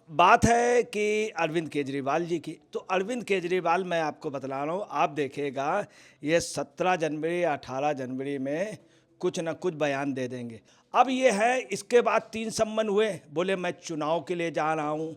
बात है कि अरविंद केजरीवाल जी की। तो अरविंद केजरीवाल, मैं आपको बतला रहा हूँ, आप देखिएगा ये 17 जनवरी 18 जनवरी में कुछ न कुछ बयान दे देंगे। अब ये है, इसके बाद 3 सम्मन हुए, बोले मैं चुनाव के लिए जा रहा हूँ,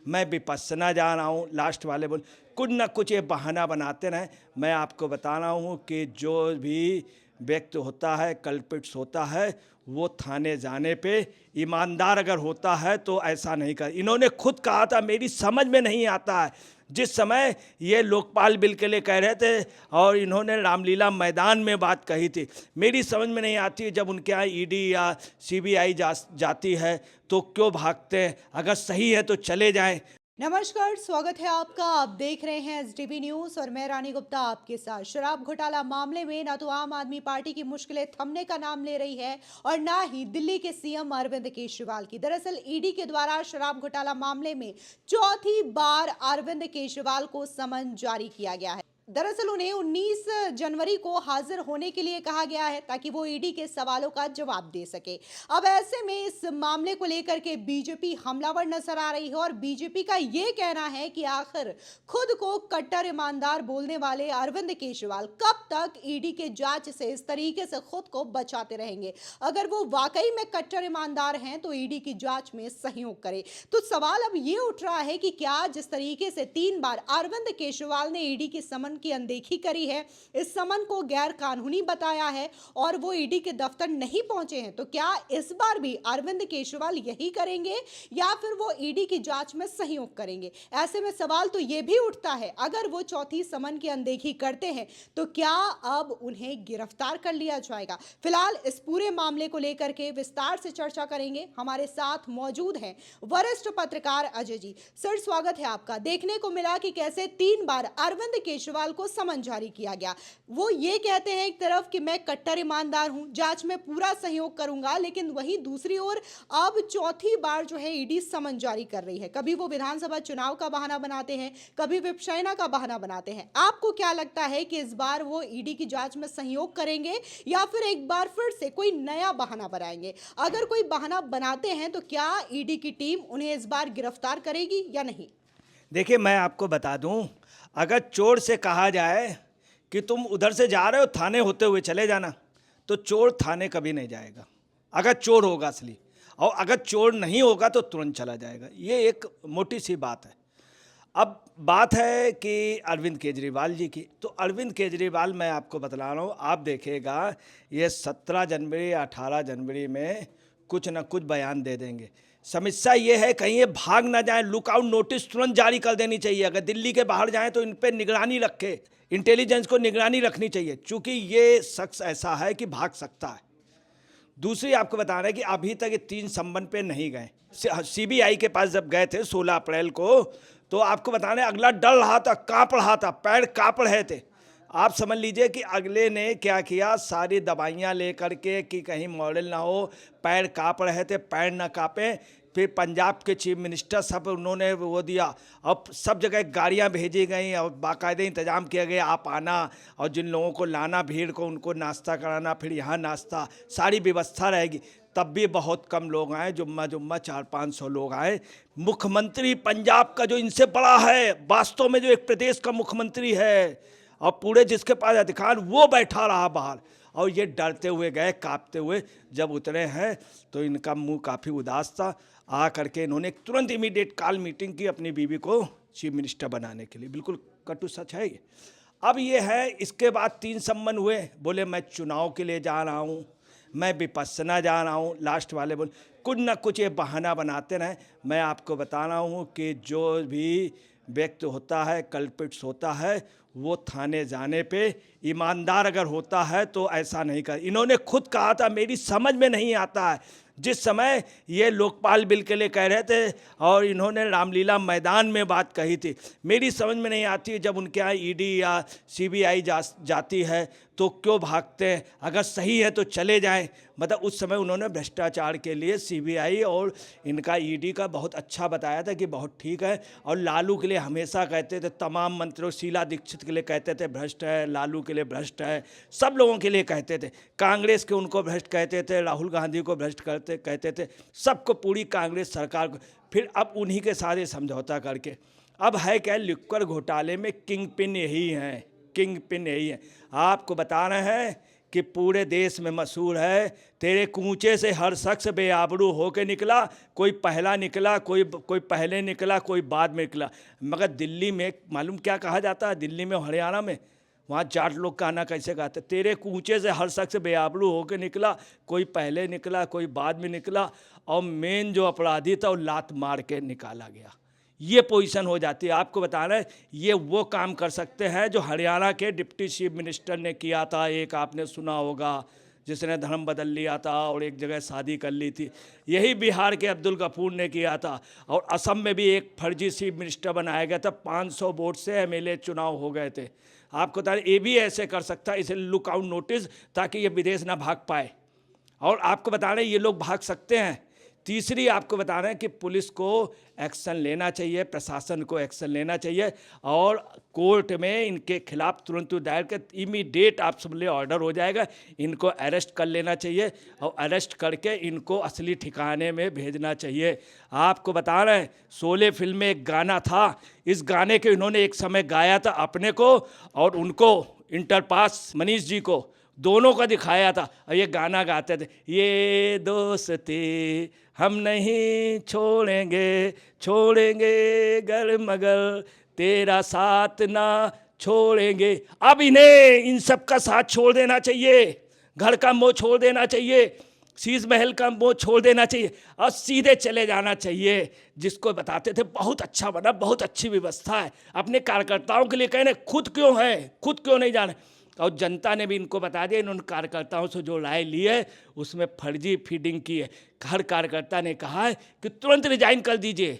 मैं विपश्यना जा रहा हूँ, लास्ट वाले बोले कुछ न कुछ ये बहाना बनाते रहें। मैं आपको बता रहा हूँ कि जो भी व्यक्ति होता है, कल्पिट्स होता है, वो थाने जाने पे ईमानदार अगर होता है तो ऐसा नहीं कर। इन्होंने खुद कहा था, मेरी समझ में नहीं आता है, जिस समय ये लोकपाल बिल के लिए कह रहे थे और इन्होंने रामलीला मैदान में बात कही थी, मेरी समझ में नहीं आती जब उनके यहाँ ईडी या सीबीआई जाती है तो क्यों भागते हैं। अगर सही है तो चले जाएं। नमस्कार, स्वागत है आपका। आप देख रहे हैं एसडीबी न्यूज और मैं रानी गुप्ता आपके साथ। शराब घोटाला मामले में ना तो आम आदमी पार्टी की मुश्किलें थमने का नाम ले रही है और ना ही दिल्ली के सीएम अरविंद केजरीवाल की। दरअसल ईडी के द्वारा शराब घोटाला मामले में चौथी बार अरविंद केजरीवाल को समन जारी किया गया है। दरअसल उन्हें 19 जनवरी को हाजिर होने के लिए कहा गया है ताकि वो ईडी के सवालों का जवाब दे सके। अब ऐसे में इस मामले को लेकर के बीजेपी हमलावर नजर आ रही है और बीजेपी का ये कहना है कि आखिर खुद को कट्टर ईमानदार बोलने वाले अरविंद केजरीवाल कब तक ईडी के जांच से इस तरीके से खुद को बचाते रहेंगे। अगर वो वाकई में कट्टर ईमानदार हैं तो ईडी की जांच में सहयोग करे। तो सवाल अब ये उठ रहा है कि क्या जिस तरीके से 3 बार अरविंद केजरीवाल ने ईडी की समन की अनदेखी करी है, इस समन को गैर कानूनी बताया है और वो ईडी के दफ्तर नहीं पहुंचे हैं, तो क्या इस बार भी अरविंद केजरीवाल यही करेंगे या फिर वो ईडी की जांच में सहयोग करेंगे। ऐसे में सवाल तो ये भी उठता है, अगर वो चौथी समन की अनदेखी करते हैं तो क्या अब उन्हें गिरफ्तार कर लिया जाएगा। फिलहाल इस पूरे मामले को लेकर के विस्तार से चर्चा करेंगे। हमारे साथ मौजूद हैं वरिष्ठ पत्रकार अजय जी। सर, स्वागत है आपका। देखने को मिला कि कैसे 3 बार अरविंद केजरीवाल को समन जारी किया गया। वो ये कहते हैं एक तरफ कि मैं कट्टर ईमानदार हूं, जांच में पूरा सहयोग करूंगा, लेकिन वहीं दूसरी ओर अब चौथी बार जो है ईडी समन जारी कर रही है। कभी वो विधानसभा चुनाव का बहाना बनाते हैं, कभी विपश्यना का बहाना बनाते हैं। आपको क्या लगता है कि इस बार वो ईडी की जांच में सहयोग करेंगे या फिर एक बार फिर से कोई नया बहाना बनाएंगे? अगर कोई बहाना बनाते हैं तो क्या ईडी की टीम उन्हें इस बार गिरफ्तार करेगी या नहीं? देखिए, मैं आपको बता दूं, अगर चोर से कहा जाए कि तुम उधर से जा रहे हो, थाने होते हुए चले जाना, तो चोर थाने कभी नहीं जाएगा अगर चोर होगा असली, और अगर चोर नहीं होगा तो तुरंत चला जाएगा। ये एक मोटी सी बात है। अब बात है कि अरविंद केजरीवाल जी की। तो अरविंद केजरीवाल, मैं आपको बतला रहा हूँ, आप देखिएगा ये 17 जनवरी 18 जनवरी में कुछ न कुछ बयान दे देंगे। समस्या ये है कहीं ये भाग ना जाए, लुकआउट नोटिस तुरंत जारी कर देनी चाहिए। अगर दिल्ली के बाहर जाएं तो इन पे निगरानी रखे, इंटेलिजेंस को निगरानी रखनी चाहिए, क्योंकि ये शख्स ऐसा है कि भाग सकता है। दूसरी आपको बता रहे हैं कि अभी तक ये 3 सम्मन पे नहीं गए। सीबीआई के पास जब गए थे 16 अप्रैल को, तो आपको बता रहे हैं अगला डर रहा था, काँप रहा था, पैर काँप रहे थे। आप समझ लीजिए कि अगले ने क्या किया, सारी दवाइयाँ लेकर के कि कहीं मॉडल ना हो, पैर काँप रहे थे, पैर ना काँपें। फिर पंजाब के चीफ मिनिस्टर सब उन्होंने वो दिया, अब सब जगह गाड़ियाँ भेजी गई और बाकायदे इंतजाम किया गया, आप आना और जिन लोगों को लाना भीड़ को, उनको नाश्ता कराना, फिर यहाँ नाश्ता, सारी व्यवस्था रहेगी। तब भी बहुत कम लोग आए, जुम्मा 400-500 लोग आए। मुख्यमंत्री पंजाब का जो इनसे बड़ा है, वास्तव में जो एक प्रदेश का मुख्यमंत्री है और पूरे जिसके पास अधिकार, वो बैठा रहा बाहर और ये डरते हुए गए, कांपते हुए। जब उतरे हैं तो इनका मुंह काफ़ी उदास था। आ करके इन्होंने तुरंत इमीडिएट कॉल मीटिंग की अपनी बीवी को चीफ मिनिस्टर बनाने के लिए। बिल्कुल कटु सच है ये। अब ये है, इसके बाद 3 सम्मन हुए, बोले मैं चुनाव के लिए जा रहा हूँ, मैं विपश्यना जा रहा हूँ, लास्ट वाले बोले कुछ न कुछ ये बहाना बनाते रहें। मैं आपको बता रहा हूँ कि जो भी व्यक्ति होता है, कल्पिट्स होता है, वो थाने जाने पे ईमानदार अगर होता है तो ऐसा नहीं कर। इन्होंने खुद कहा था, मेरी समझ में नहीं आता है, जिस समय ये लोकपाल बिल के लिए कह रहे थे और इन्होंने रामलीला मैदान में बात कही थी, मेरी समझ में नहीं आती जब उनके यहाँ ईडी या सीबीआई जाती है तो क्यों भागते हैं? अगर सही है तो चले जाएं। मतलब उस समय उन्होंने भ्रष्टाचार के लिए सीबीआई और इनका ईडी का बहुत अच्छा बताया था कि बहुत ठीक है। और लालू के लिए हमेशा कहते थे, तमाम मंत्रियों, शीला दीक्षित के लिए कहते थे भ्रष्ट है, लालू के लिए भ्रष्ट है, सब लोगों के लिए कहते थे। कांग्रेस के उनको भ्रष्ट कहते थे, राहुल गांधी को भ्रष्ट कहते थे, सबको, पूरी कांग्रेस सरकार को। फिर अब उन्हीं के साथ ये समझौता करके अब है क्या, लिक्कर घोटाले में किंग पिन यही हैं, किंग पिन यही है। आपको बता रहे हैं कि पूरे देश में मशहूर है, तेरे कूचे से हर शख्स बेआबरू होके निकला, कोई पहला निकला, कोई पहले निकला, कोई बाद में निकला। मगर दिल्ली में मालूम क्या कहा जाता है, दिल्ली में, हरियाणा में, वहाँ जाट लोग गाना कैसे गाते, तेरे कूचे से हर शख्स बेआबरू होके निकला, कोई पहले निकला, कोई बाद में निकला, और मेन जो अपराधी था वो लात मार के निकाला गया। ये पोजीशन हो जाती है। आपको बता रहे हैं, ये वो काम कर सकते हैं जो हरियाणा के डिप्टी चीफ मिनिस्टर ने किया था। एक आपने सुना होगा, जिसने धर्म बदल लिया था और एक जगह शादी कर ली थी। यही बिहार के अब्दुल गफूर ने किया था। और असम में भी एक फर्जी चीफ मिनिस्टर बनाया गया था, 500 वोट से एमएलए चुनाव हो गए थे। आपको बता रहे, ये भी ऐसे कर सकता है, इसे लुक आउट नोटिस, ताकि ये विदेश ना भाग पाए। और आपको बता रहे हैं, ये लोग भाग सकते हैं। तीसरी आपको बता रहे हैं कि पुलिस को एक्शन लेना चाहिए, प्रशासन को एक्शन लेना चाहिए, और कोर्ट में इनके खिलाफ तुरंत दायर कर, इमीडिएट आप सब लिए ऑर्डर हो जाएगा, इनको अरेस्ट कर लेना चाहिए, और अरेस्ट करके इनको असली ठिकाने में भेजना चाहिए। आपको बता रहे हैं, शोले फिल्म में एक गाना था, इस गाने के इन्होंने एक समय गाया था अपने को और उनको, इंटरपास मनीष जी को, दोनों का दिखाया था। और ये गाना गाते थे, ये दोस्ती हम नहीं छोड़ेंगे, छोड़ेंगे गर मगर तेरा साथ ना छोड़ेंगे। अब इन्हें इन सब का साथ छोड़ देना चाहिए, घर का मोह छोड़ देना चाहिए, शीश महल का मोह छोड़ देना चाहिए, और सीधे चले जाना चाहिए। जिसको बताते थे बहुत अच्छा बना, बहुत अच्छी व्यवस्था है, अपने कार्यकर्ताओं के लिए कहने, खुद क्यों है, खुद क्यों नहीं जाने। और जनता ने भी इनको बता दिया, इन्होंने कार्यकर्ताओं से जो राय ली है उसमें फर्जी फीडिंग की है। हर कार्यकर्ता ने कहा है कि तुरंत रिजाइन कर दीजिए,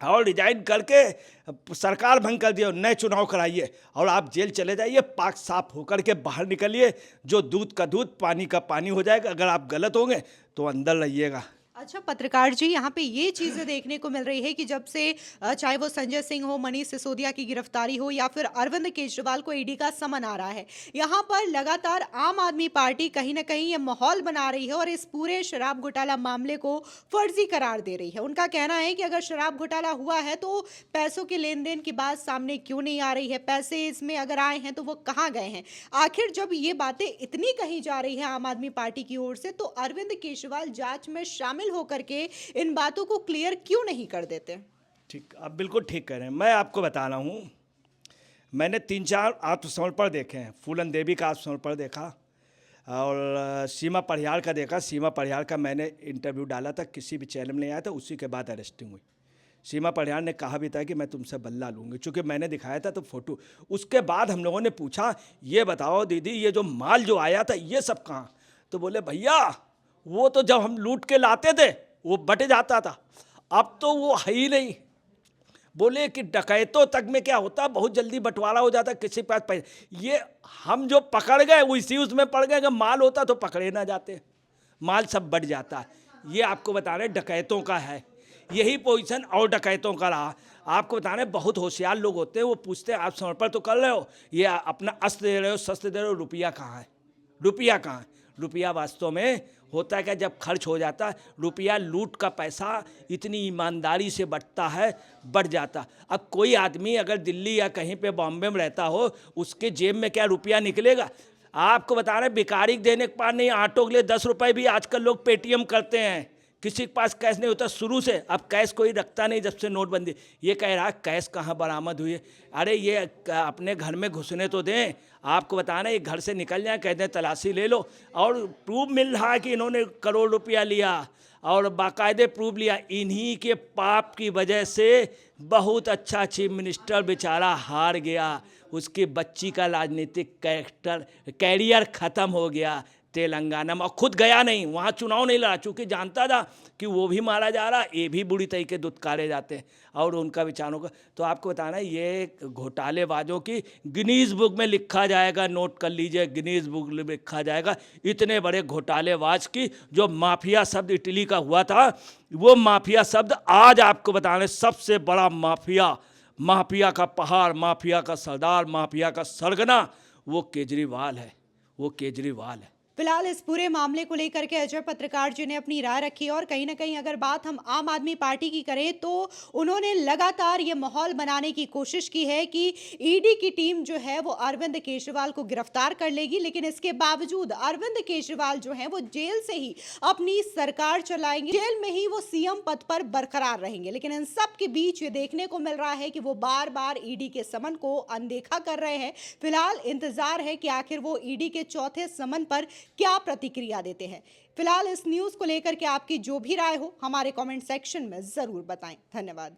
और रिजाइन करके सरकार भंग कर दिए, नए चुनाव कराइए, और आप जेल चले जाइए, पाक साफ होकर के बाहर निकलिए, जो दूध का दूध, पानी का पानी हो जाएगा। अगर आप गलत होंगे तो अंदर रहिएगा। अच्छा पत्रकार जी, यहाँ पे ये चीज़ें देखने को मिल रही है कि जब से चाहे वो संजय सिंह हो, मनीष सिसोदिया की गिरफ्तारी हो, या फिर अरविंद केजरीवाल को ईडी का समन आ रहा है, यहाँ पर लगातार आम आदमी पार्टी कहीं ना कहीं ये माहौल बना रही है और इस पूरे शराब घोटाला मामले को फर्जी करार दे रही है। उनका कहना है कि अगर शराब घोटाला हुआ है तो पैसों के लेन देन की बात सामने क्यों नहीं आ रही है, पैसे इसमें अगर आए हैं तो वो कहाँ गए हैं। आखिर जब ये बातें इतनी कही जा रही है आम आदमी पार्टी की ओर से, तो अरविंद केजरीवाल जांच में शामिल होकर के इन बातों को क्लियर क्यों नहीं कर देते। ठीक, आप बिल्कुल ठीक कह रहे हैं। मैं आपको बता रहा हूँ, मैंने 3-4 आत्मसमर्पण देखे हैं। फूलन देवी का आत्मसमर्पण देखा, और सीमा परिहार का देखा। सीमा परिहार का मैंने इंटरव्यू डाला था, किसी भी चैनल में नहीं आया था, उसी के बाद अरेस्टिंग हुई। सीमा परिहार ने कहा भी था कि मैं तुमसे बदला लूँगी, चूँकि मैंने दिखाया था तो फोटो। उसके बाद हम लोगों ने पूछा, ये बताओ दीदी, ये जो माल जो आया था ये सब कहाँ? तो बोले भैया, वो तो जब हम लूट के लाते थे वो बट जाता था, अब तो वो है ही नहीं। बोले कि डकैतों तक में क्या होता, बहुत जल्दी बंटवारा हो जाता, किसी के पास पैसे, ये हम जो पकड़ गए वो इसी उसमें पड़ गए। अगर माल होता तो पकड़े ना जाते, माल सब बढ़ जाता है। ये आपको बता रहे डकैतों का है, यही पोजीशन और डकैतों का रहा। आपको बता रहे बहुत होशियार लोग होते हैं, वो पूछते हैं आप समर्पण तो कर रहे हो, ये अपना अस्त्र दे रहे हो, शस्त्र दे रहे हो, रुपया कहाँ है, रुपया कहाँ है। रुपया वास्तव में होता है क्या, जब खर्च हो जाता है रुपया, लूट का पैसा इतनी ईमानदारी से बटता है, बढ़ जाता। अब कोई आदमी अगर दिल्ली या कहीं पे बॉम्बे में रहता हो, उसके जेब में क्या रुपया निकलेगा? आपको बता रहे भिखारी देने के पास नहीं, ऑटो के लिए 10 रुपये भी आजकल लोग पेटीएम करते हैं, किसी के पास कैश नहीं होता शुरू से। अब कैश कोई रखता नहीं जब से नोटबंदी। ये कह रहा कैश कहाँ बरामद हुई है? अरे ये अपने घर में घुसने तो दें। आपको बताना, ये घर से निकल जाए, कहते हैं तलाशी ले लो, और प्रूफ मिल रहा है कि इन्होंने करोड़ रुपया लिया, और बाकायदे प्रूफ लिया। इन्हीं के पाप की वजह से बहुत अच्छा चीफ मिनिस्टर बेचारा हार गया, उसकी बच्ची का राजनीतिक कैरियर ख़त्म हो गया। तेलंगाना में, और खुद गया नहीं, वहाँ चुनाव नहीं लड़ा, चूँकि जानता था कि वो भी मारा जा रहा, ये भी बुरी तरीके के दुत्कारे जाते हैं और उनका विचारों का। तो आपको बताना ये घोटालेबाजों की गिनीज बुक में लिखा जाएगा, नोट कर लीजिए, गिनीज बुक में लिखा जाएगा इतने बड़े घोटालेबाज की। जो माफिया शब्द इटली का हुआ था, वो माफिया शब्द आज आपको बताने सबसे बड़ा माफिया, माफिया का पहाड़, माफिया का सरदार, माफिया का सरगना वो केजरीवाल है, वो केजरीवाल है। फिलहाल इस पूरे मामले को लेकर के अजय पत्रकार जी ने अपनी राय रखी और कहीं ना कहीं अगर बात हम आम आदमी पार्टी की करें तो उन्होंने लगातार ये माहौल बनाने की कोशिश की है कि ईडी की टीम जो है वो अरविंद केजरीवाल को गिरफ्तार कर लेगी, लेकिन इसके बावजूद अरविंद केजरीवाल जो है वो जेल से ही अपनी सरकार चलाएंगे, जेल में ही वो सीएम पद पर बरकरार रहेंगे। लेकिन इन सब के बीच ये देखने को मिल रहा है कि वो बार बार ईडी के समन को अनदेखा कर रहे हैं। फिलहाल इंतजार है कि आखिर वो ईडी के चौथे समन पर क्या प्रतिक्रिया देते हैं। फिलहाल इस न्यूज़ को लेकर के आपकी जो भी राय हो हमारे कमेंट सेक्शन में जरूर बताएं। धन्यवाद।